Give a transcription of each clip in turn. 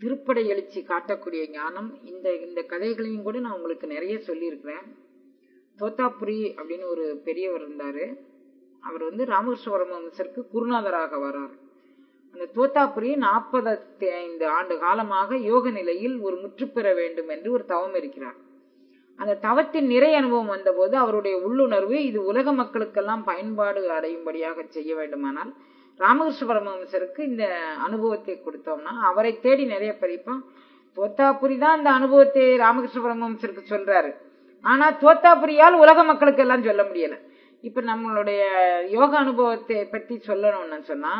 திருப்படை எழுச்சி காட்டக்கூடிய ஞானம். இந்த கதைகளையும் கூட நான் உங்களுக்கு நிறைய சொல்லியிருக்கிறேன். தோத்தாபுரி அப்படின்னு ஒரு பெரியவர் இருந்தாரு. அவர் ராமகிருஷ்ண பரமஹம்சருக்கு குருநாதராக வர்றார். அந்த தோத்தாபுரி 45 ஆண்டு காலமாக யோக நிலையில் ஒரு முற்று பெற வேண்டும் என்று ஒரு தவம் இருக்கிறார். அந்த தவத்தின் நிறை அனுபவம் வந்தபோது அவருடைய உள்ளுணர்வு இது உலக மக்களுக்கெல்லாம் பயன்பாடு அடையும்படியாக செய்ய வேண்டுமானால் ராமகிருஷ்ண பரமஹம்சருக்கு இந்த அனுபவத்தை கொடுத்தோம்னா அவரை தேடி நிறைய படிப்போம். தோத்தாபுரி தான் அந்த அனுபவத்தை ராமகிருஷ்ண பரமஹம்சருக்கு சொல்றாரு. ஆனா தோத்தாபுரியால் உலக மக்களுக்கு எல்லாம் சொல்ல முடியல. இப்ப நம்மளுடைய யோக அனுபவத்தை பத்தி சொல்லணும்னு சொன்னா,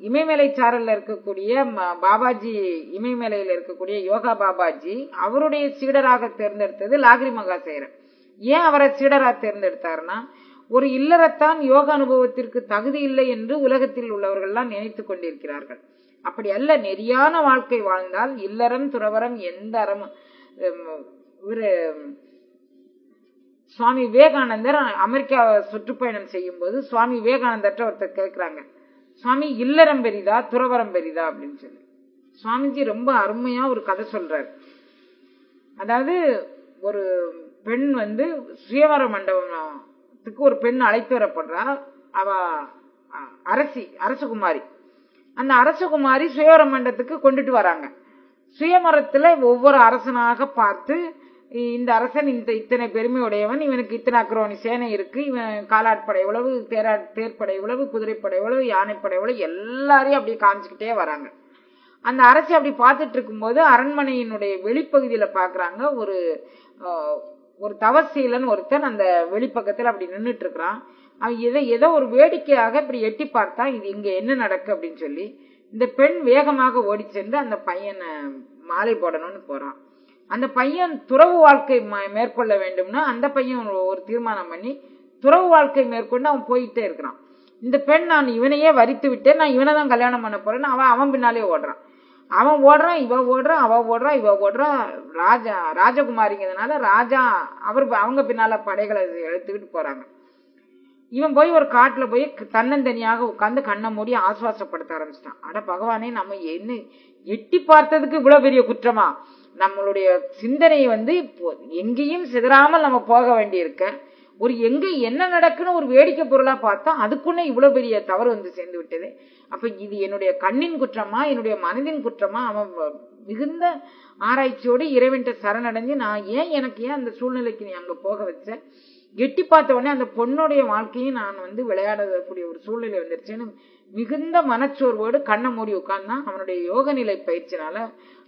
இமயமலை சாரல்ல இருக்கக்கூடிய பாபாஜி, இமயமலையில இருக்கக்கூடிய யோகா பாபாஜி அவருடைய சீடராக தேர்ந்தெடுத்தது லாகிரி மகாசேரர். ஏன் அவரை சீடராக தேர்ந்தெடுத்தாருன்னா, ஒரு இல்லறத்தான் யோக அனுபவத்திற்கு தகுதி இல்லை என்று உலகத்தில் உள்ளவர்கள் எல்லாம் நினைத்து கொண்டிருக்கிறார்கள். அப்படி அல்ல, நெறியான வாழ்க்கை வாழ்ந்தால் இல்லறம் துறவரம் எந்த அறமும். சுவாமி விவேகானந்தர் அமெரிக்கா சுற்றுப்பயணம் செய்யும் போது சுவாமி விவேகானந்தர்ட்ட ஒருத்தர் கேட்கிறாங்க, சுவாமி இல்லறம் பெரிதா துறவரம் பெரிதா அப்படின்னு சொல்லி. சுவாமிஜி ரொம்ப அருமையா ஒரு கதை சொல்றாரு. அதாவது ஒரு பெண் சுயவர மண்டபத்துக்கு ஒரு பெண் அழைத்து வரப்படுறா. அவ அரசகுமாரி. அந்த அரசகுமாரி சுயவர மண்டபத்துக்கு கொண்டுட்டு வராங்க. சுயமரத்துல ஒவ்வொரு அரசனாக பார்த்து, இந்த அரசன் இத்தனை பெருமையுடையவன், இவனுக்கு இத்தனை அக்ரோனி சேனை இருக்கு, இவன் காலாட்படை எவ்வளவு, தேர்ப்படை எவ்வளவு, குதிரைப்படை எவ்வளவு, யானைப்படை எவ்வளவு, எல்லாரையும் அப்படி காமிச்சுக்கிட்டே வராங்க. அந்த அரசு அப்படி பார்த்துட்டு இருக்கும்போது அரண்மனையினுடைய வெளிப்பகுதியில பாக்குறாங்க, ஒரு தவசீலன் ஒருத்தன் அந்த வெளிப்பக்கத்துல அப்படி நின்றுட்டு இருக்கிறான். அவன் ஏதோ ஒரு வேடிக்கையாக இப்படி எட்டி பார்த்தா இது இங்க என்ன நடக்கு அப்படின்னு சொல்லி இந்த பெண் வேகமாக ஓடி சென்று அந்த பையனை மாலை போடணும்னு போறான். அந்த பையன் துறவு வாழ்க்கை மேற்கொள்ள வேண்டும்னா அந்த பையன் ஒரு தீர்மானம் பண்ணி துறவு வாழ்க்கை மேற்கொண்டு அவன் போயிட்டே இருக்கிறான். இந்த பெண் நான் இவனையே வரித்து விட்டேன், நான் இவனை தான் கல்யாணம் பண்ண போறேன்னு அவன் பின்னாலே ஓடுறான். அவன் ஓடுறான், இவ ஓடுறான், அவ ஓடுறா, இவ ஓடுறா. ராஜகுமாரிங்கிறதுனால ராஜா அவங்க பின்னால படைகளை எடுத்துக்கிட்டு போறாங்க. இவன் போய் ஒரு காட்டுல போய் தன்னந்தனியாக உட்கார்ந்து கண்ணை மூடி ஆசுவாசப்படுத்த ஆரம்பிச்சிட்டான். அட பகவானே, நம்ம என்ன எட்டி பார்த்ததுக்கு இவ்வளவு பெரிய குற்றமா? நம்மளுடைய சிந்தனை எங்கேயும் சிதறாமல் நம்ம போக வேண்டி இருக்க, எங்க என்ன நடக்குன்னு ஒரு வேடிக்கை பொருளா பார்த்தா அதுக்குள்ள இவ்வளவு பெரிய தவறு சேர்ந்து விட்டது. அப்ப இது என்னுடைய கண்ணின் குற்றமா, என்னுடைய மனதின் குற்றமா? அவன் மிகுந்த ஆராய்ச்சியோடு இறைவன்ட்ட சரணடைஞ்சு, நான் எனக்கு ஏன் அந்த சூழ்நிலைக்கு நீ அங்க போக வச்ச? எட்டி பார்த்த உடனே அந்த பொண்ணுடைய வாழ்க்கையும் நான் விளையாடக்கூடிய ஒரு சூழ்நிலை வந்துருச்சுன்னு மிகுந்த மனச்சோர்வோடு கண்ணை மூடி உட்கார்ந்தான். அவனுடைய யோக நிலை பயிற்சினால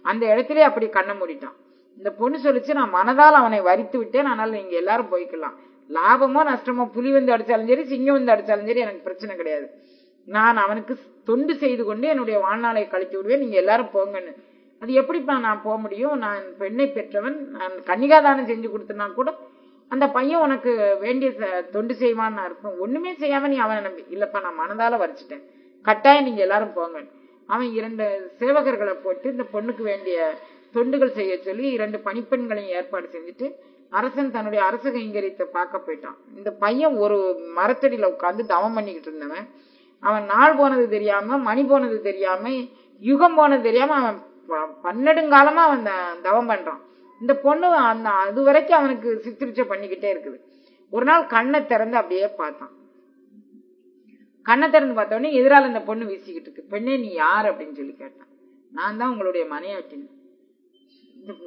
அந்த இடத்திலே அப்படி கண்ணை மூடிட்டான். இந்த பொண்ணு சொல்லிச்சு, நான் மனதால் அவனை வரித்து விட்டேன், அதனால நீங்க எல்லாரும் போய்க்கலாம், லாபமோ நஷ்டமோ, புலி அடிச்சாலும் சரி, சிங்கம் அடிச்சாலும் சரி, எனக்கு பிரச்சனை கிடையாது, நான் அவனுக்கு தொண்டு செய்து கொண்டு என்னுடைய வாழ்நாளை கழித்து விடுவேன், நீங்க எல்லாரும் போங்கன்னு. அது எப்படிப்பா நான் போக முடியும்? நான் பெண்ணை பெற்றவன், நான் கன்னிகாதானம் செஞ்சு கொடுத்தனா கூட அந்த பையன் உனக்கு வேண்டிய தொண்டு செய்வான்னு இருப்பேன். ஒண்ணுமே செய்யாம நீ அவனை நம்பி, இல்லப்பா நான் மனதால வரிச்சிட்டேன், கட்டாயம் நீங்க எல்லாரும் போங்க. அவன் 2 சேவகர்களை போட்டு இந்த பொண்ணுக்கு வேண்டிய தொண்டுகள் செய்ய சொல்லி 2 பணிப்பெண்களையும் ஏற்பாடு செஞ்சுட்டு அரசன் தன்னுடைய அரச கைங்கரியத்தை பார்க்க போயிட்டான். இந்த பையன் ஒரு மரத்தடியில உட்கார்ந்து தவம் பண்ணிக்கிட்டு இருந்தவன், அவன் நாள் போனது தெரியாம, மணி போனது தெரியாம, யுகம் போனது தெரியாம அவன் 12 காலமா அவன் தவம் பண்றான். இந்த பொண்ணு அது வரைக்கும் அவனுக்கு சித்திரிச்சை பண்ணிக்கிட்டே இருக்குது. ஒரு நாள் கண்ணை திறந்து அப்படியே பார்த்தான். கண்ணை திறந்து பார்த்தோடனே எதிரால இந்த பொண்ணு வீசிக்கிட்டு இருக்கு. பெண்ணே நீ யார் அப்படின்னு சொல்லி கேட்டான். நான் தான் உங்களுடைய மனையாட்டின்.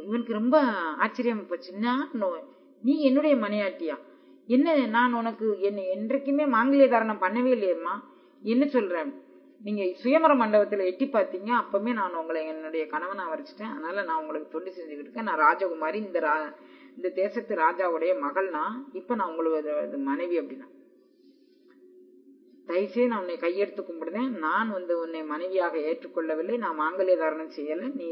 இவனுக்கு ரொம்ப ஆச்சரியம் போச்சு. நீ என்னுடைய மனையாட்டியா? என்ன, நான் உனக்கு என்றைக்குமே மாங்கல்ய தாரணம் பண்ணவே இல்லையம்மா, என்ன சொல்றேன்? நீங்க சுயமர மண்டபத்துல எட்டி பார்த்தீங்க, அப்பவுமே நான் உங்களை என்னுடைய கணவனா வரிச்சிட்டேன், அதனால நான் உங்களுக்கு தொண்டு செஞ்சுக்கிட்டு இருக்கேன். நான் ராஜகுமாரி, இந்த தேசத்து ராஜாவுடைய மகள்னா, இப்ப நான் உங்களுக்கு மனைவி அப்படின்னா, தயவுசெய்து நான் உன்னை கையெடுத்து கும்பிடுதேன், நான் உன்னை மனைவியாக ஏற்றுக்கொள்ளவில்லை, நான் மாங்கல்ய தாரணம் செய்யலை, நீ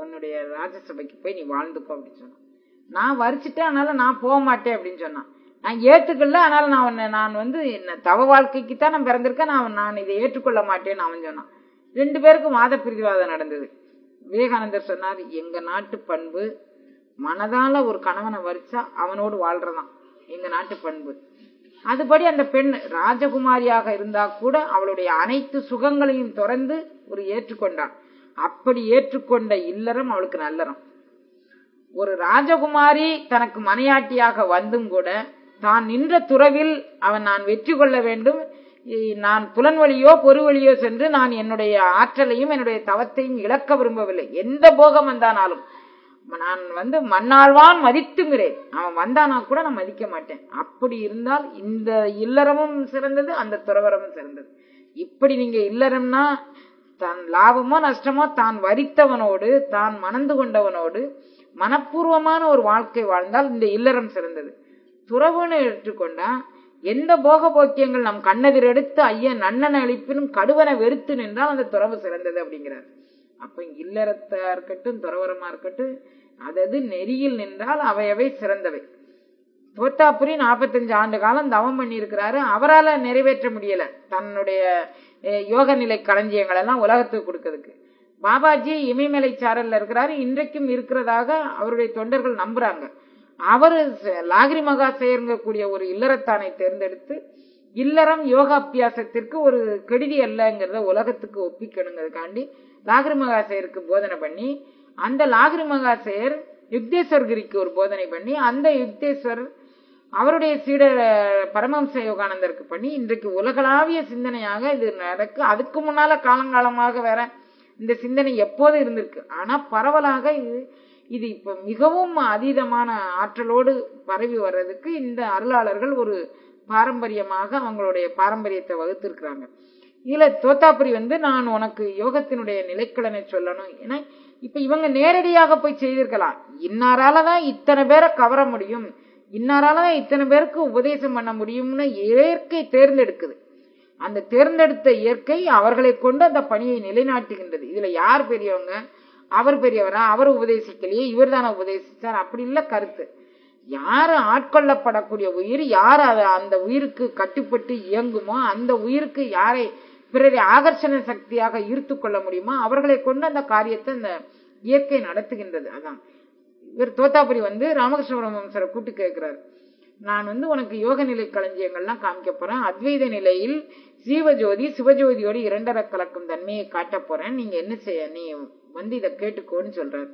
உன்னுடைய ராஜசபைக்கு போய் நீ வாழ்ந்துக்கோ அப்படின்னு சொன்னான். நான் வரிச்சிட்டேன், அதனால நான் போக மாட்டேன் அப்படின்னு சொன்னான். நான் ஏற்றுக்கல, அதனால நான் தவ வாழ்க்கைக்கு தான் நான் பிறந்திருக்கேன், நான் இதை ஏற்றுக்கொள்ள மாட்டேன்னு அவன் சொன்னான். 2 பேருக்கும் வாத பிரிவாதம் நடந்தது. விவேகானந்தர் சொன்னார், எங்க நாட்டு பண்பு மனதால ஒரு கணவனை வரிச்சா அவனோடு வாழ்றதான் எங்க நாட்டு பண்பு. அதுபடி அந்த பெண் ராஜகுமாரியாக இருந்தா கூட அவளுடைய அனைத்து சுகங்களையும் திறந்து ஏற்றுக்கொண்டான். அப்படி ஏற்றுக்கொண்ட இல்லறம் அவளுக்கு நல்லறம். ஒரு ராஜகுமாரி தனக்கு மனையாட்டியாக வந்தும் கூட தான் நின்ற துறவில் நான் வெற்றி கொள்ள வேண்டும், நான் புலன்வழியோ பொருவழியோ சென்று நான் என்னுடைய ஆற்றலையும் என்னுடைய தவத்தையும் இழக்க விரும்பவில்லை. எந்த போகம் வந்தானாலும் நான் மண்ணாழ்வான் மதித்துங்கிறேன், அவன் வந்தானா கூட நான் மதிக்க மாட்டேன். அப்படி இருந்தால் இந்த இல்லறமும் சிறந்தது, அந்த துறவரமும் சிறந்தது. இப்படி நீங்க இல்லறம்னா தான் லாபமோ நஷ்டமோ தான் வரித்தவனோடு தான் மணந்து கொண்டவனோடு மனப்பூர்வமான ஒரு வாழ்க்கை வாழ்ந்தால் இந்த இல்லறம் சிறந்தது. துறவுன்னு எடுத்துக்கொண்டா எந்த போக போக்கியங்கள் நம் கண்ணெதிர் எடுத்து ஐயன் நன்னன அழிப்பினும் கடுவன வெறுத்து நின்றால் அந்த துறவு சிறந்தது அப்படிங்கிறார். அப்ப இல்லறத்தா இருக்கட்டும் துறவரமா இருக்கட்டும், அதாவது நெறியில் நின்றால் அவையவை சிறந்தவை. தோத்தாபுரி 45 ஆண்டு காலம் தவம் பண்ணி இருக்கிறாரு, அவரால் நிறைவேற்ற முடியல தன்னுடைய யோக நிலை களஞ்சியங்கள் எல்லாம் உலகத்துக்கு கொடுக்கறதுக்கு. பாபாஜி இமயமலை சாரல்ல இருக்கிறாரு, இன்றைக்கும் இருக்கிறதாக அவருடைய தொண்டர்கள் நம்புறாங்க. அவரு லாகிரி மகாசேயர்ங்கக்கூடிய ஒரு இல்லறத்தானை தேர்ந்தெடுத்து இல்லறம் யோகா அபியாசத்திற்கு ஒரு கெடுதி அல்லங்கிறத உலகத்துக்கு ஒப்பிக்கணுங்கிறதுக்காண்டி லாகிரி மகாசேயருக்கு போதனை பண்ணி, அந்த லாகிரி மகாசேயர் யுக்தேஸ்வர் கிரிக்கு ஒரு போதனை பண்ணி, அந்த யுக்தேஸ்வர் அவருடைய சீடர் பரமஹம்ச யோகானந்தருக்கு பண்ணி, இன்றைக்கு உலகளாவிய சிந்தனையாக இது நடக்கு. அதுக்கு முன்னால காலங்காலமாக வேற இந்த சிந்தனை எப்போது இருந்திருக்கு. ஆனா பரவலாக இது இப்ப மிகவும் அதீதமான ஆற்றலோடு பரவி வர்றதுக்கு இந்த அருளாளர்கள் ஒரு பாரம்பரியமாக அவங்களுடைய பாரம்பரியத்தை வகுத்திருக்கிறாங்க. இதுல தோத்தாபுரி நான் உனக்கு யோகத்தினுடைய நிலைக்களனை சொல்லணும். ஏன்னா இப்ப இவங்க நேரடியாக போய் செய்திருக்கலாம், இன்னாராலதான் இத்தனை பேரை கவர முடியும், இன்னாராலதான் இத்தனை பேருக்கு உபதேசம் பண்ண முடியும்னு இயற்கை தேர்ந்தெடுக்குது. அந்த தேர்ந்தெடுத்த இயற்கை அவர்களை கொண்டு அந்த பணியை நிலைநாட்டுகின்றது. இதுல யார் பெரியவங்க, அவர் பெரியவரா, அவர் உபதேசிக்கலையே இவர் தானே உபதேசிச்சார், அப்படி இல்ல கருத்து. யாரு ஆட்கொள்ளப்படக்கூடிய உயிர், யார் அந்த உயிருக்கு கட்டுப்பட்டு இயங்குமோ, அந்த உயிருக்கு யாரை பிறரை ஆகர்ஷண சக்தியாக ஈர்த்து கொள்ள முடியுமோ அவர்களை கொண்டு அந்த காரியத்தை அந்த இயற்கை நடத்துகின்றது. அதான் இவர் தோத்தாபுரி ராமகிருஷ்ண பரமஹம்சரை கூட்டு கேட்கிறாரு, நான் உனக்கு யோக நிலை களஞ்சியங்கள்லாம் காமிக்க போறேன், அத்வைத நிலையில் ஜீவஜோதி சிவஜோதியோடு இரண்டரை கலக்கும் தன்மையை காட்ட போறேன், நீங்க என்ன செய்ய, நீ இதை கேட்டுக்கோன்னு சொல்றாரு.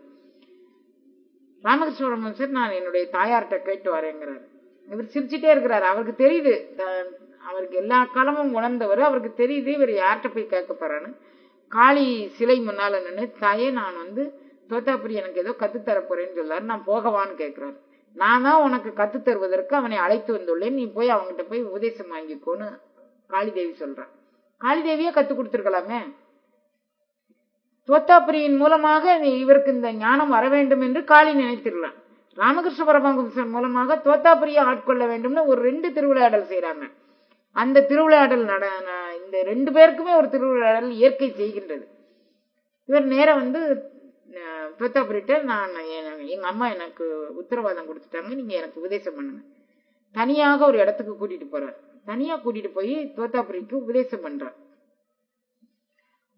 ராமகிருஷ்ண பரமஹம்சர் நான் என்னுடைய தாயார்கிட்ட கேட்டு வரேங்கிறாரு. இவர் சிரிச்சுட்டே இருக்கிறாரு. அவருக்கு தெரியுது, அவருக்கு எல்லா காலமும் உணர்ந்தவர், அவருக்கு தெரியுது இவர் யார்கிட்ட போய் கேட்க போறான்னு. காளி சிலை முன்னால நின்று, தாயே நான் தோத்தாபுரி எனக்கு ஏதோ கத்துத்தர போறேன்னு சொல்றாரு, நான் போகவான்னு கேட்கிறாரு. நான் தான் உனக்கு கத்து தருவதற்கு அவனை அழைத்து வந்துள்ளேன், நீ போய் அவங்ககிட்ட போய் உபதேசம் வாங்கிக்கோன்னு காளிதேவி சொல்றான். காளிதேவியே கத்து கொடுத்திருக்கலாமே, தோத்தாபுரியின் மூலமாக இவருக்கு இந்த ஞானம் வர வேண்டும் என்று காளி நினைத்திடலாம். ராமகிருஷ்ண பரமஹம்சர் மூலமாக தோத்தாபுரியை ஆட்கொள்ள வேண்டும்னு ஒரு 2 திருவிளையாடல் செய்யறாங்க. அந்த திருவிளையாடல் இந்த 2 பேருக்குமே ஒரு திருவிளையாடல் இயற்கை செய்கின்றது. இவர் நேரம் தோத்தாபுரிட்ட, நான் எங்க அம்மா எனக்கு உத்தரவாதம் கொடுத்துட்டாங்க, நீங்க எனக்கு உபதேசம் பண்ணுங்க. தனியாக ஒரு இடத்துக்கு கூட்டிட்டு போறார். தனியா கூட்டிட்டு போய் தோத்தாபுரிக்கு உபதேசம் பண்றார்.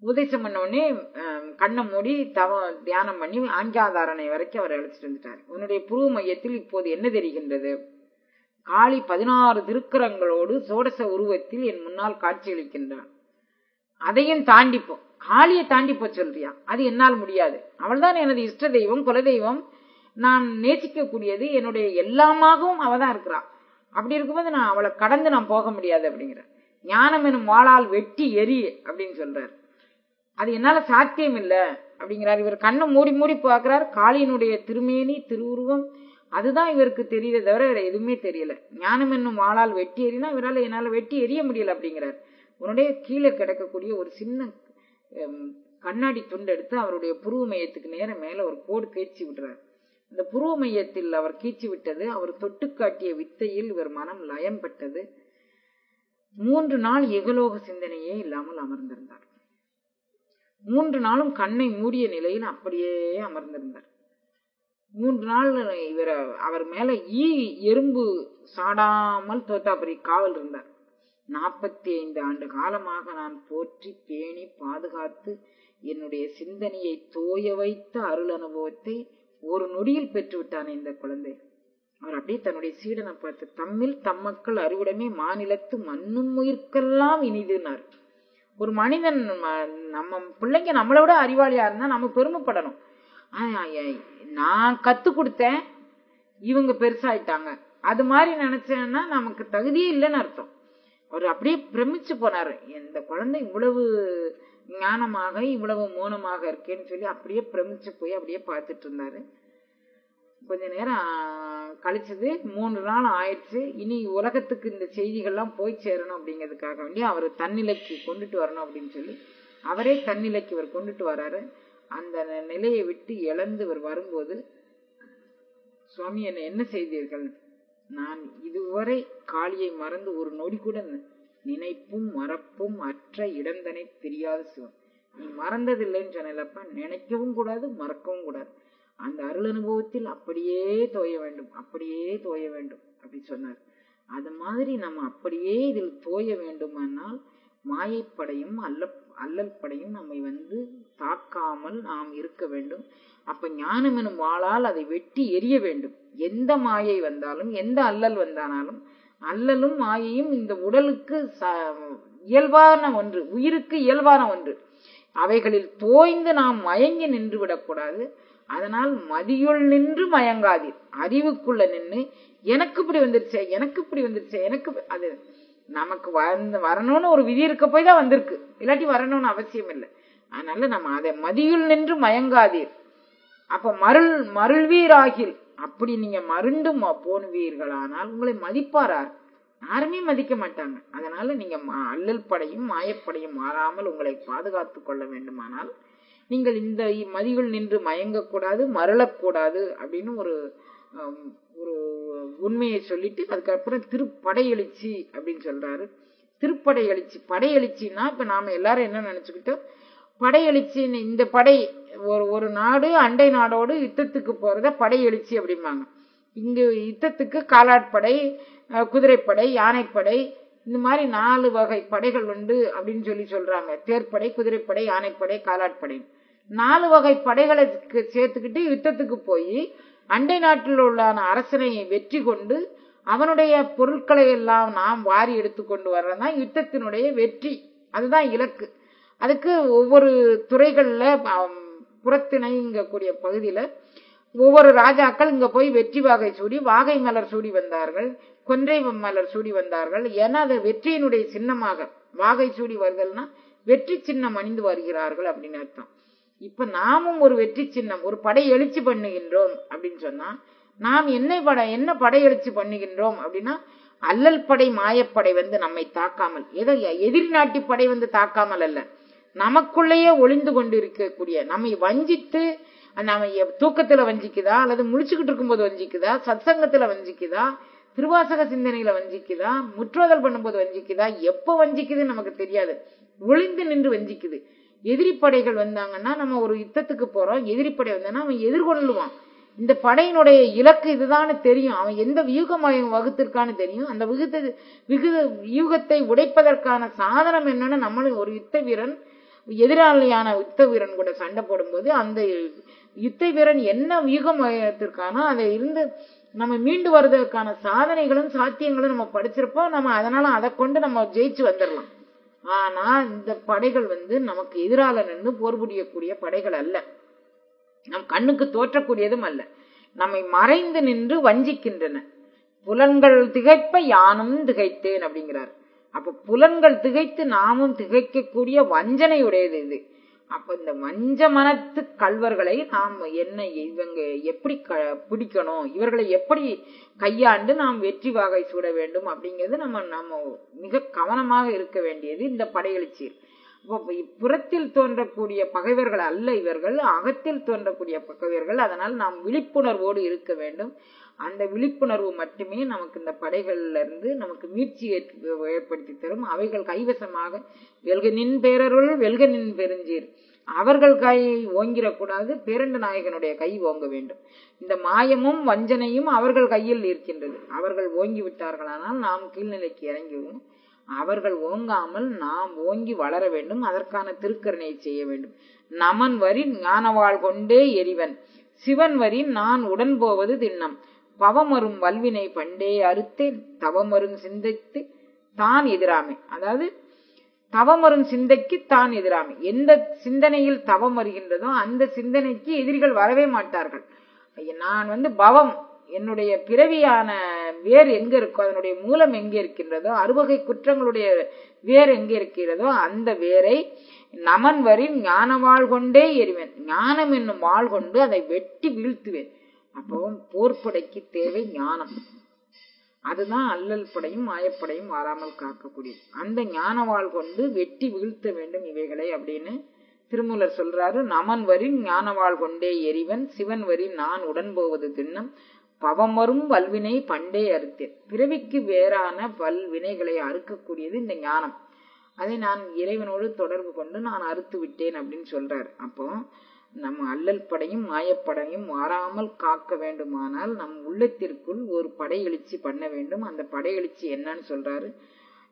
உபதேசம் பண்ண உடனே கண்ணை மூடி தியானம் பண்ணி ஆஞ்சாதாரணை வரைக்கும் அவர் அழைச்சிட்டு வந்துட்டார். உன்னுடைய புருவ மையத்தில் இப்போது என்ன தெரிகின்றது? காளி 16 திருக்கரங்களோடு சோடச உருவத்தில் என் முன்னால் காட்சியளிக்கின்றான். அதையும் தாண்டிப்போம், காளியை தாண்டிப்போ சொல்றியா? அது என்னால் முடியாது. அவள்தான் எனது இஷ்ட தெய்வம், குலதெய்வம், நான் நேசிக்கக்கூடியது, என்னுடைய எல்லாமாகவும் அவதான் இருக்கிறான். அப்படி இருக்கும்போது நான் அவளை கடந்து நான் போக முடியாது அப்படிங்கிற. ஞானம் எனும் வாளால் வெட்டி எரி அப்படின்னு சொல்றாரு. அது என்னால சாத்தியம் இல்லை அப்படிங்கிறார். இவர் கண்ணை மூடி மூடி பார்க்கிறார். காளியினுடைய திருமேனி திருவுருவம் அதுதான் இவருக்கு தெரியல தவிர வேற எதுவுமே தெரியல. ஞானம் என்னும் வாளால் வெட்டி எறினா இவரால் என்னால வெட்டி எறிய முடியல அப்படிங்கிறார். உன்னுடைய கீழே கிடக்கக்கூடிய ஒரு சின்ன கண்ணாடி துண்டு எடுத்து அவருடைய புருவ மையத்துக்கு நேரம் மேல ஒரு கோடு கீழ்ச்சி விடுறார். அந்த புருவ மையத்தில் அவர் கீழ்ச்சி விட்டது, அவர் தொட்டு காட்டிய வித்தையில் இவர் மனம் லயம் பெற்றது. 3 நாள் எகலோக சிந்தனையே இல்லாமல் அமர்ந்திருந்தார். 3 நாளும் கண்ணை மூடிய நிலையில் அப்படியே அமர்ந்திருந்தார். 3 நாள் அவர் மேல எறும்பு சாடாமல் தோத்தாபுரி காவல் இருந்தார். 45 ஆண்டு காலமாக நான் போற்றி பேணி பாதுகாத்து என்னுடைய சிந்தனையை தோய வைத்த அருள் அனுபவத்தை ஒரு நொடியில் பெற்று விட்டானே இந்த குழந்தை. அவர் அப்படியே தன்னுடைய சீடனை பார்த்து, தம்மில் தம்மக்கள் அறிவுடைமை மாநிலத்து மண்ணும் உயிர்க்கெல்லாம் இனிதுனார். ஒரு மனிதன் நம்ம பிள்ளைங்க நம்மளை விட அறிவாளியா இருந்தா நம்ம பெருமைப்படணும். நான் கத்து கொடுத்தேன், இவங்க பெருசாயிட்டாங்க, அது மாதிரி நினைச்சேன்னா நமக்கு தகுதியே இல்லைன்னு அர்த்தம். அவர் அப்படியே பிரமிச்சு போனாரு. இந்த குழந்தை இவ்வளவு ஞானமாக இவ்வளவு மௌனமாக இருக்கேன்னு சொல்லி அப்படியே பிரமிச்சு போய் அப்படியே பார்த்துட்டு இருந்தாரு. கொஞ்ச நேரம் கழிச்சது, 3 நாள் ஆயிடுச்சு. இனி உலகத்துக்கு இந்த செய்திகள்லாம் போய் சேரணும் அப்படிங்கிறதுக்காக வேண்டி அவர் தன்னிலைக்கு கொண்டுட்டு வரணும் அப்படின்னு சொல்லி அவரே தன்னிலைக்கு இவர் கொண்டுட்டு வராரு. அந்த நிலையை விட்டு இழந்து இவர் வரும்போது, சுவாமி என்ன செய்தீர்கள்? நான் இதுவரை காளியை மறந்து ஒரு நொடி கூட நினைப்பும் மறப்பும் அற்ற இடந்தனை தெரியாத சிவன். நீ மறந்ததில்லைன்னு சொன்னப்ப நினைக்கவும் கூடாது, மறக்கவும் கூடாது. அந்த அருள் அனுபவத்தில் அப்படியே தோய வேண்டும், அப்படியே தோய வேண்டும் அப்படி சொன்னார். அது மாதிரி நம்ம அப்படியே இதில் தோய வேண்டுமானால் மாயைப்படையும் அல்லல் படையும் நம்மை தாக்காமல் நாம் இருக்க வேண்டும். அப்ப ஞானம் எனும் வாளால் அதை வெட்டி எரிய வேண்டும். எந்த மாயை வந்தாலும், எந்த அல்லல் வந்தானாலும், அல்லலும் மாயையும் இந்த உடலுக்கு இயல்பான ஒன்று, உயிருக்கு இயல்பான ஒன்று. அவைகளில் தோய்ந்து நாம் மயங்கி நின்று விடக்கூடாது. அதனால் மதியுள் நின்று மயங்காதீர். அறிவுக்குள்ள நின்று எனக்கு இப்படி வந்துருச்சே, எனக்கு இப்படி வந்துருச்சே, எனக்கு அது நமக்கு வரணும்னு ஒரு விதி இருக்க போய் தான் வந்திருக்கு, இல்லாட்டி வரணும்னு அவசியம் இல்லை. அதனால நம்ம அதை மதியுள் நின்று மயங்காதீர். அப்ப மருள்வீராகில், அப்படி நீங்க மருண்டு போனுவீர்களானால் உங்களை மதிப்பாரார்? யாருமே மதிக்க மாட்டாங்க. அதனால நீங்க அல்லல் படையும் மாயப்படையும் மாறாமல் உங்களை பாதுகாத்து கொள்ள வேண்டுமானால் நீங்கள் இந்த மதியுள் நின்று மயங்கக்கூடாது, மருளக்கூடாது அப்படின்னு ஒரு உண்மையை சொல்லிட்டு அதுக்கப்புறம் திருப்படையெழுச்சி அப்படின்னு சொல்றாரு. திருப்படையெழுச்சி, படையெழுச்சின்னா இப்ப நாம எல்லாரும் என்ன நினைச்சுக்கிட்டோம், படையெழுச்சி இந்த படை ஒரு நாடு அண்டை நாடோடு யுத்தத்துக்கு போறத படையெழுச்சி அப்படிம்பாங்க. இங்க யுத்தத்துக்கு காலாட்படை, குதிரைப்படை, யானைப்படை, இந்த மாதிரி 4 வகை படைகள் உண்டு அப்படின்னு சொல்றாங்க. தேர்ப்படை, குதிரைப்படை, யானைப்படை, காலாட்படை, 4 வகை படைகளை சேர்த்துக்கிட்டு யுத்தத்துக்கு போய் அண்டை நாட்டில் உள்ள அரசனை வெற்றி கொண்டு அவனுடைய பொருட்களை எல்லாம் நாம் வாரி எடுத்துக்கொண்டு வர்றதுதான் யுத்தத்தினுடைய வெற்றி. அதுதான் இலக்கு. அதுக்கு ஒவ்வொரு துறைகள்ல புறத்திணைங்கக்கூடிய பகுதியில ஒவ்வொரு ராஜாக்கள் இங்க போய் வெற்றி வாகை சூடி, வாகை மலர் சூடி வந்தார்கள், கொன்றை மலர் சூடி வந்தார்கள். ஏன்னா அது வெற்றியினுடைய சின்னமாக வாகை சூடி வருதல்னா வெற்றி சின்னம் அணிந்து வருகிறார்கள் அப்படின்னு அர்த்தம். இப்ப நாமும் ஒரு வெற்றி சின்னம், ஒரு படை எழுச்சி பண்ணுகின்றோம் அப்படின்னு சொன்னா நாம் என்ன படை எழுச்சி பண்ணுகின்றோம் அப்படின்னா அல்லல் படை மாயப்படை நம்மை தாக்காமல், ஏதோ எதிரி நாட்டி படை தாக்காமல் அல்ல, நமக்குள்ளேயே ஒளிந்து கொண்டு இருக்கக்கூடிய, நம்மை வஞ்சித்து, நம்ம தூக்கத்துல வஞ்சிக்குதா அல்லது முழிச்சுக்கிட்டு இருக்கும்போது வஞ்சிக்குதா, சத்சங்கத்துல வஞ்சிக்குதா, திருவாசக சிந்தனையில வஞ்சிக்குதா, முற்றோதல் பண்ணும்போது வஞ்சிக்குதா, எப்ப வஞ்சிக்குதுன்னு நமக்கு தெரியாது, ஒளிந்து நின்று வஞ்சிக்குது. எதிரி படைகள் வந்தாங்கன்னா நம்ம ஒரு யுத்தத்துக்கு போறோம், எதிரி படை வந்தான்னா அவன் எதிர்கொள்ளுவான். இந்த படையினுடைய இலக்கு இதுதான்னு தெரியும், அவன் எந்த வியூகம் வகுத்திருக்கான்னு தெரியும். அந்த வியூகத்தை உடைப்பதற்கான சாதனம் என்னன்னு நம்மளும் ஒரு யுத்த வீரன் எதிராளியான யுத்த வீரன் கூட சண்டை போடும்போது அந்த யுத்த வீரன் என்ன வியூகம் வகுத்திருக்கானோ அதை இருந்து நம்ம மீண்டு வருவதற்கான சாதனைகளும் சாத்தியங்களும் நம்ம படிச்சிருப்போம். நம்ம அதனால அதை கொண்டு நம்ம ஜெயிச்சு வந்துடலாம். ஆனா இந்த படைகள் நமக்கு எதிரால நின்று போர் புரியக்கூடிய படைகள் அல்ல, நம் கண்ணுக்கு தோற்றக்கூடியதும் அல்ல, நம்மை மறைந்து நின்று வஞ்சிக்கின்றன. புலன்கள் திகைப்ப யானும் திகைத்தேன் அப்படிங்கிறார். அப்ப புலன்கள் திகைத்து நாமும் திகைக்கக்கூடிய வஞ்சனை உடையது இது. அப்ப இந்த வஞ்ச மனத்து கள்வர்களை நாம் இவங்க எப்படி பிடிக்கணும், இவர்களை எப்படி கையாண்டு நாம் வெற்றி வாகை சூட வேண்டும் அப்படிங்கிறது நம்ம மிக கவனமாக இருக்க வேண்டியது இந்த படையெழுச்சி. புறத்தில் தோன்றக்கூடிய பகைவர்கள் அல்ல இவர்கள், அகத்தில் தோன்றக்கூடிய பகைவர்கள். அதனால் நாம் விழிப்புணர்வோடு இருக்க வேண்டும். அந்த விழிப்புணர்வு மட்டுமே நமக்கு இந்த படைகள்ல இருந்து நமக்கு மீட்சி ஏற்படுத்தி தரும். அவைகள் கைவசமாக வெல்க நின் பேரருள் வெல்க நின் பெருஞ்சீர், அவர்கள் கை ஓங்கிடக்கூடாது, பேரண்ட நாயகனுடைய கை ஓங்க வேண்டும். இந்த மாயமும் வஞ்சனையும் அவர்கள் கையில் இருக்கின்றது. அவர்கள் ஓங்கி விட்டார்களானால் நாம் கீழ்நிலைக்கு இறங்கிவிடும். அவர்கள் ஓங்காமல் நாம் ஓங்கி வளர வேண்டும். அதற்கான திருக்கருணையை செய்ய வேண்டும். நமன் வரி ஞானவாள் கொண்டே எரிவன், சிவன் வரி நான் உடன் போவது திண்ணம், பவமரும் வல்வினை பண்டே அறுத்தேன், தவமரும் சிந்தித்து தான் எதிராமை. அதாவது தவமரும் சிந்தைக்கு தான் எதிராமை. எந்த சிந்தனையில் தவம் வருகின்றதோ அந்த சிந்தனைக்கு எதிரிகள் வரவே மாட்டார்கள். நான் பவம், என்னுடைய பிறவியான வேர் எங்க இருக்கோ, அதனுடைய மூலம் எங்கே இருக்கின்றதோ, அறுவகை குற்றங்களுடைய வேர் எங்கே இருக்கிறதோ அந்த வேரை நமன் வரின் ஞான வாழ் கொண்டே எறிவேன். ஞானம் என்னும் வாழ் கொண்டு அதை வெட்டி வீழ்த்துவேன். அப்போ போர்ப்படைக்கு தேவை ஞானம். அதுதான் அல்லல் படையும் மாயப்படையும் வாராமல் காக்கக்கூடியது. அந்த ஞான வாழ் கொண்டு வெட்டி வீழ்த்த வேண்டும் இவைகளை அப்படின்னு திருமூலர் சொல்றாரு. நமன் வரின் ஞான வாழ் கொண்டே எறிவன், சிவன் வரி நான் உடன் போவது திண்ணம், பவமரும் வல்வினை பண்டே அறுத்தேன். பிறவிக்கு வேறான வல்வினைகளை அறுக்கக்கூடியது இந்த ஞானம். அதை நான் இறைவனோடு தொடர்பு கொண்டு நான் அறுத்து விட்டேன் அப்படின்னு சொல்றாரு. அப்போ நம்ம அல்லல் படையும் மாயப்படையும் வாராமல் காக்க வேண்டுமானால் நம் உள்ளத்திற்குள் ஒரு படையெழுச்சி பண்ண வேண்டும். அந்த படையெழுச்சி என்னன்னு சொல்றாரு.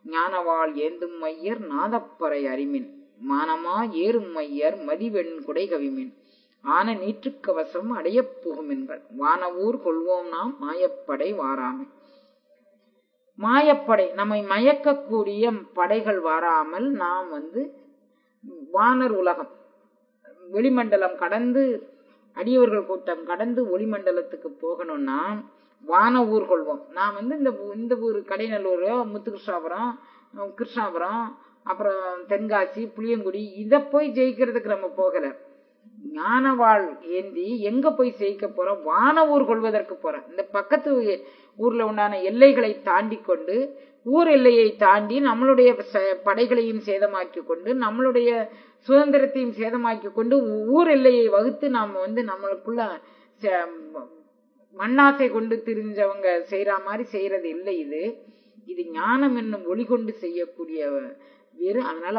ஞானவாள் ஏந்தும் மையர் நாதப்பறை அறிமின், மானமா ஏறும் மையர் மதிவெண் குடை கவிமின், ஆன நீற்றுக்கவசம் அடைய புகுமின்கள், வானவூர் கொள்வோம் நாம் மாயப்படை வாராமை. மாயப்படை நம்மை மயக்கக்கூடிய படைகள் வாராமல் நாம் வானர் உலகம், வெளிமண்டலம் கடந்து, அடியவர்கள் கூட்டம் கடந்து ஒளிமண்டலத்துக்கு போகணும்னா வான ஊர் கொள்வோம். நான் இந்த ஊர் கடைநல்லூர், முத்துகிருஷ்ணாபுரம், கிருஷ்ணாபுரம், அப்புறம் தென்காசி, புளியங்குடி, இதை போய் ஜெயிக்கிறதுக்கு நம்ம போகல. ஞானவாள் ஏந்தி எங்க போய் ஜெயிக்க போறோம்? வான ஊர் கொள்வதற்கு போறோம். இந்த பக்கத்து ஊர்ல உண்டான எல்லைகளை தாண்டி கொண்டு, ஊர் எல்லையை தாண்டி நம்மளுடைய படைகளையும் சேதமாக்கி கொண்டு, நம்மளுடைய சுதந்திரத்தையும் சேதமாக்கி கொண்டு, ஊர் எல்லையை வகுத்து நாம் நம்மளுக்குள்ள மண்ணாசை கொண்டு திரிஞ்சவங்க செய்யற மாதிரி செய்யறது இல்லை. இது ஞானம் என்னும் ஒளி கொண்டு செய்யக்கூடிய வேறு. அதனால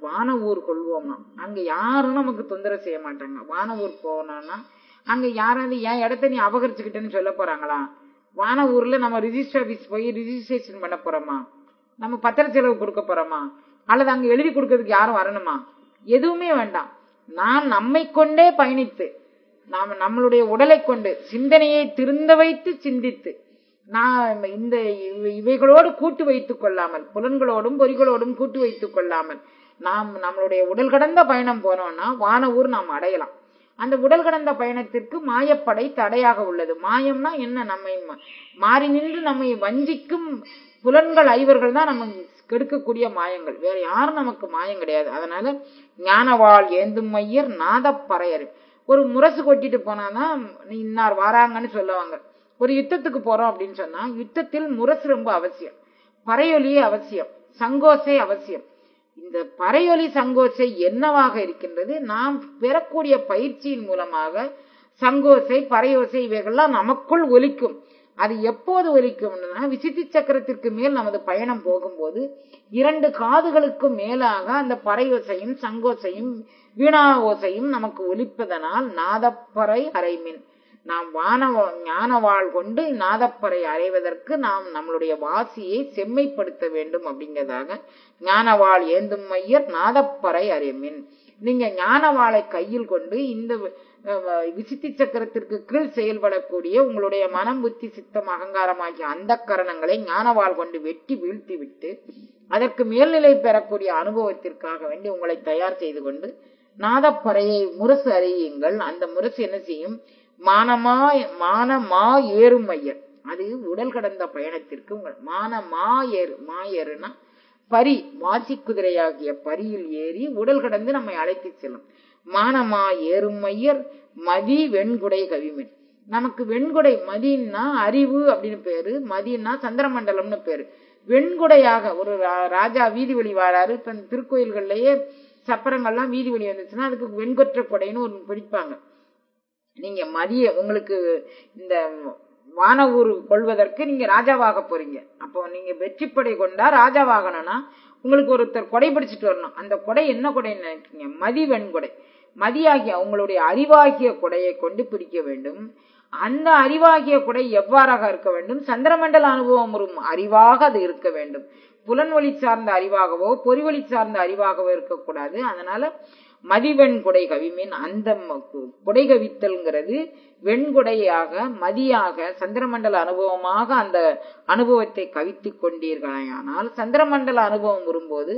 வான ஊர் கொள்வோம்னா அங்க யாரும் நமக்கு தொந்தரவு செய்ய மாட்டாங்க. வான ஊர் போனோம்னா அங்க யாராவது என் இடத்த நீ அபகரிச்சுக்கிட்டேன்னு சொல்ல போறாங்களா? வான ஊர்ல நம்ம ரிஜிஸ்டர் ஆபீஸ் போய் ரிஜிஸ்ட்ரேஷன் பண்ண போறோமா? நம்ம பத்திர செலவு கொடுக்க போறோமா? அல்லது அங்க எழுதி கொடுக்கறதுக்கு யாரும் வரணுமா? எதுவுமே வேண்டாம். நான் நம்மை கொண்டே பயணித்து, நாம நம்மளுடைய உடலை கொண்டு சிந்தனையை திருந்த வைத்து சிந்தித்து, நான் இந்த இவைகளோடு கூட்டு வைத்துக் கொள்ளாமல், புலன்களோடும் பொறிகளோடும் கூட்டு வைத்துக் கொள்ளாமல் நாம் நம்மளுடைய உடல் கடந்த பயணம் போனோம்னா வான ஊர் நாம் அடையலாம். அந்த உடல் கடந்த பயணத்திற்கு மாயப்படை தடையாக உள்ளது. மாயம்னா என்ன? நம்மை மாறி நின்று நம்மை வஞ்சிக்கும் புலன்கள் ஐவர்கள் தான் நம்ம கெடுக்கக்கூடிய மாயங்கள். வேற யாரும் நமக்கு மாயம் கிடையாது. அதனால ஞானவாள் ஏந்தும் மையர் நாதப்பறையர். ஒரு முரசு கொட்டிட்டு போனாதான் இன்னார் வாராங்கன்னு சொல்லுவாங்க. ஒரு யுத்தத்துக்கு போறோம் அப்படின்னு சொன்னா யுத்தத்தில் முரசு ரொம்ப அவசியம், பறையொலியே அவசியம், சங்கோசை அவசியம். இந்த பறையொலி சங்கோசை என்னவாக இருக்கின்றது? நாம் பெறக்கூடிய பயிற்சியின் மூலமாக சங்கோசை பறையோசை இவைகள்லாம் நமக்குள் ஒலிக்கும். அது எப்போது ஒலிக்கும்னா விசித்தி சக்கரத்திற்கு மேல் நமது பயணம் போகும்போது 2 காதுகளுக்கும் மேலாக அந்த பறையோசையும் சங்கோசையும் வீணா ஓசையும் நமக்கு ஒலிப்பதனால் நாதப்பறை அறைமின். நாம் ஞானவாள் கொண்டு நாதப்பறை அறைவதற்கு நாம் நம்மளுடைய வாசியை செம்மைப்படுத்த வேண்டும். அப்படிங்கிறதாக ஞானவாள் ஏந்தும் மையர் நாதப்பறை அறைமின். நீங்க ஞானவாளை கையில் கொண்டு இந்த விசித்தி சக்கரத்திற்கு கீழ் செயல்படக்கூடிய உங்களுடைய மனம் புத்தி சித்தம் அகங்காரமாகிய அந்த கரணங்களை ஞானவாள் கொண்டு வெட்டி வீழ்த்தி விட்டு அதற்கு மேல்நிலை பெறக்கூடிய அனுபவத்திற்காக வேண்டி உங்களை தயார் செய்து கொண்டு நாதப்பறையை முரசு அறியுங்கள். அந்த முரசு என்ன செய்யும்? மானமா ஏறும் மையர். அது உடல் கடந்த பயணத்திற்கு மாயருனா பரி, வாசி குதிரையாகிய பரியில் ஏறி உடல் கடந்து நம்மை அழைத்து செல்லும். மானமா ஏறும் மையர் மதி வெண்குடை கவிமின். நமக்கு வெண்குடை, மதினா அறிவு அப்படின்னு பேரு, மதினா சந்திரமண்டலம்னு பேரு. வெண்குடையாக ஒரு ராஜா வீதி வழி வாராரு. திருக்கோயில்கள்லயே சப்பரங்கள்லாம் வீதி வழி வந்துச்சுன்னா அதுக்கு வெண்கொற்ற கொடைன்னு ஒரு பிடிப்பாங்க. நீங்க உங்களுக்கு இந்த வான ஊர் கொள்வதற்கு நீங்க ராஜாவாக போறீங்க. அப்போ நீங்க வெற்றிப்படை கொண்டா ராஜாவாகணும்னா உங்களுக்கு ஒருத்தர் கொடை பிடிச்சிட்டு வரணும். அந்த கொடை என்ன கொடைன்னு நினைக்கிறீங்க? மதி வெண்கொடை. மதியாகிய உங்களுடைய அறிவாகிய கொடையை கொண்டு பிடிக்க வேண்டும். அந்த அறிவாகிய கொடை எவ்வாறாக இருக்க வேண்டும்? சந்திரமண்டல அனுபவம் வரும் அறிவாக அது இருக்க வேண்டும். புலன்வழி சார்ந்த அறிவாகவோ பொறிவழி சார்ந்த அறிவாகவோ இருக்கக்கூடாது. அதனால மதிவெண்குடை கவிமின் அந்த குடை கவித்தல்ங்கிறது வெண்குடையாக மதியாக சந்திரமண்டல அனுபவமாக அந்த அனுபவத்தை கவித்து கொண்டீர்களானால் சந்திரமண்டல அனுபவம் வரும்போது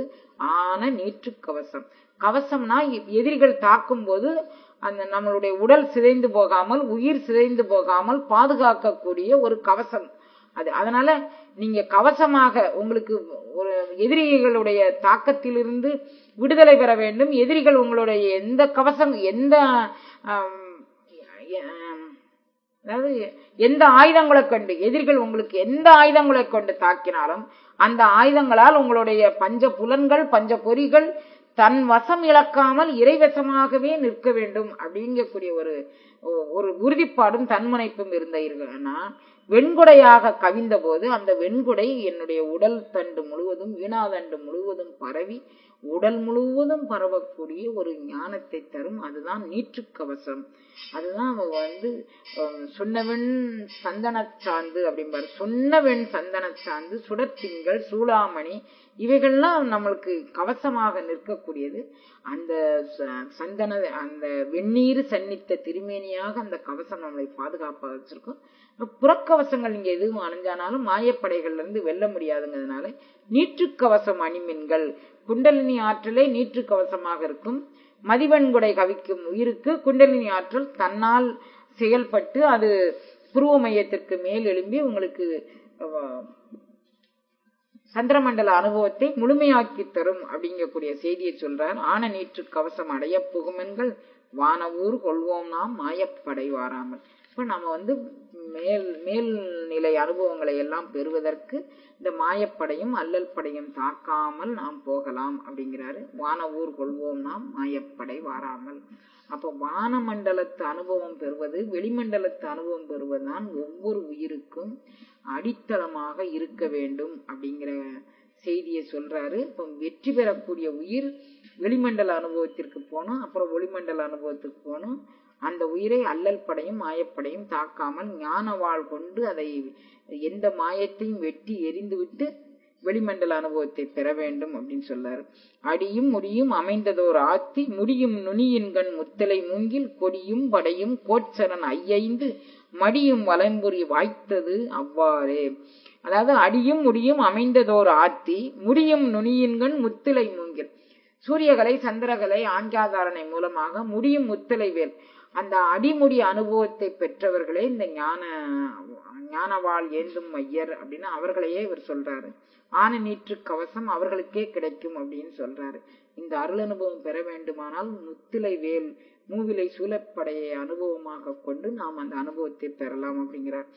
ஆன நீற்று கவசம். கவசம்னா எதிரிகள் தாக்கும் போது அந்த நம்மளுடைய உடல் சிதைந்து போகாமல் உயிர் சிதைந்து போகாமல் பாதுகாக்கக்கூடிய ஒரு கவசம் அது. அதனால நீங்க கவசமாக உங்களுக்கு ஒரு எதிரிகளுடைய தாக்கத்திலிருந்து விடுதலை பெற வேண்டும். எதிரிகள் உங்களுடைய எந்த கவசம் எந்த அதாவது எந்த ஆயுதங்களை கொண்டு எதிரிகள் உங்களுக்கு எந்த ஆயுதங்களை கொண்டு தாக்கினாலும் அந்த ஆயுதங்களால் உங்களுடைய பஞ்ச புலன்கள் பஞ்ச பொறிகள் தன் வசம் இழக்காமல் இறைவசமாகவே நிற்க வேண்டும் அப்படிங்கக்கூடிய ஒரு உறுதிப்பாடும் தன்முனைப்பும் இருந்தீர்கள்னா வெண்குடையாக கவிந்த போது அந்த வெண்குடை என்னுடைய உடல் தண்டு முழுவதும் வீணாதண்டு முழுவதும் பரவி உடல் முழுவதும் பரவக்கூடிய ஒரு ஞானத்தை தரும். அதுதான் நீற்று கவசம். அதுதான் சொன்னவெண் சந்தன சாந்து அப்படிம்பாரு. சொன்னவெண் சந்தன சாந்து சுடத்திங்கள் சூளாமணி இவைகள்லாம் நம்மளுக்கு கவசமாக நிற்கக்கூடியது. அந்த சந்தன அந்த வெந்நீர் சன்னித்த திருமேனியாக அந்த கவசம் நம்மளை பாதுகாப்பாக வச்சிருக்கோம். புறக்கவசங்கள் நீங்க எதுவும் அணிஞ்சானாலும் மாயப்படைகள்ல இருந்து வெல்ல முடியாதுங்கிறதுனால நீற்று கவசம் அணிமின்கள். குண்டலினி ஆற்றலே நீற்று கவசமாக இருக்கும். மதிவெண்குடை கவிக்கும் உயிருக்கு குண்டலினி ஆற்றல் தன்னால் செயல்பட்டு அது புருவ மையத்திற்கு மேல் எழும்பி உங்களுக்கு சந்திரமண்டல அனுபவத்தை முழுமையாக்கி தரும் அப்படிங்கக்கூடிய செய்தியை சொல்றார். ஆன நீற்று கவசம் அடைய புகுமென்கள் வானவூர் கொள்வோம் நாம் மாயப்படை வாராமல். இப்ப நம்ம மேல்நிலை அனுபவங்களை எல்லாம் பெறுவதற்கு இந்த மாயப்படையும் அல்லல் படையும் தாக்காமல் நாம் போகலாம் அப்படிங்கிறாரு. வானவூர் கொள்வோம் நாம் மாயப்படை வாராமல். அப்ப வானமண்டலத்து அனுபவம் பெறுவது வெளிமண்டலத்து அனுபவம் பெறுவதுதான் ஒவ்வொரு உயிருக்கும் அடித்தளமாக இருக்க வேண்டும் அப்படிங்கிற செய்தியை சொல்றாரு. இப்ப வெற்றி பெறக்கூடிய உயிர் வெளிமண்டல அனுபவத்திற்கு போனோம், அப்புறம் ஒளிமண்டல அனுபவத்துக்கு போனோம். அந்த உயிரை அல்லல் படையும் மாயப்படையும் தாக்காமல் ஞான வாழ் கொண்டு அதை எந்த மாயத்தையும் வெட்டி எரிந்து விட்டு வெளிமண்டல அனுபவத்தை பெற வேண்டும் அப்படின்னு சொல்றாரு. அடியும் முடியும் அமைந்ததோர் ஆத்தி முடியும் நுனியின்கண் முத்தலை மூங்கில் கொடியும் படையும் கோட்சரன் ஐயைந்து மடியும் வலம்புரி வாய்த்தது அவ்வாறே. அதாவது அடியும் முடியும் அமைந்ததோர் ஆத்தி முடியும் நுனியின்கண் முத்திலை மூங்கில். சூரியகலை சந்திரகலை ஆஞ்சாதாரணை மூலமாக முடியும் முத்திலை வேல் அந்த அடிமுடி அனுபவத்தை பெற்றவர்களே இந்த ஞானவாள் ஏந்தும் ஐயர் அப்படின்னு அவர்களையே இவர் சொல்றாரு. ஆன நீற்று கவசம் அவர்களுக்கே கிடைக்கும் அப்படின்னு சொல்றாரு. இந்த அருள் அனுபவம் பெற வேண்டுமானால் முத்திலை வேல் மூவிலை சூழப்படையை அனுபவமாக கொண்டு நாம் அந்த அனுபவத்தை பெறலாம் அப்படிங்கிறார்.